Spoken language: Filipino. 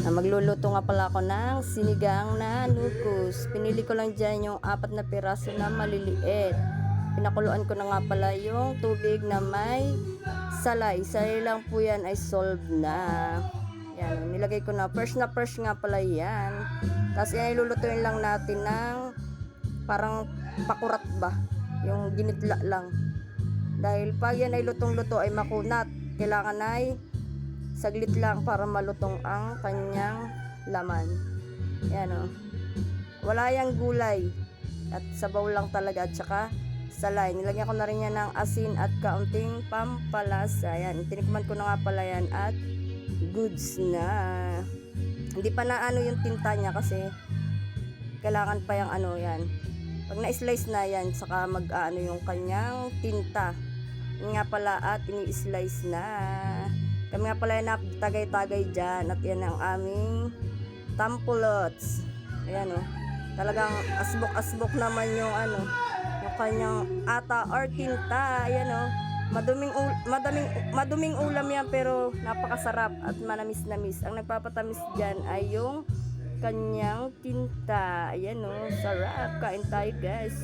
Magluluto nga pala ako ng sinigang na nukus. Pinili ko lang dyan yung 4 na piraso na maliliit. Pinakuluan ko na nga pala yung tubig na may salay. Salay lang po yan ay solve na. Yan, nilagay ko na. First nga pala yan. Tapos yan, ilulutuin lang natin ng parang pakurat ba? Yung ginitla lang. Dahil pag yan ay lutong-luto ay makunat. Kailangan ay saglit lang para malutong ang kanyang laman. Yan o. Wala yang gulay. At sabaw lang talaga. At saka salay. Nilagyan ko na rin yan ng asin at kaunting pampalasa. Yan. Tinikman ko na nga pala yan at goods na. Hindi pa na ano yung tinta niya kasi kailangan pa yung ano yan. Pag na-slice na yan, saka mag-ano yung kanyang tinta. Yan nga pala at ini-slice na. Kami nga pala yung tagay-tagay dyan. At yan ang aming tampulots. Ayan o. Talagang asbok-asbok naman yung ano, yung kanyang ata or tinta. Ayan o. Maduming ulam yan pero napakasarap at manamis-namis. Ang nagpapatamis dyan ay yung kanyang tinta. Ayan o. Sarap. Kain tayo guys.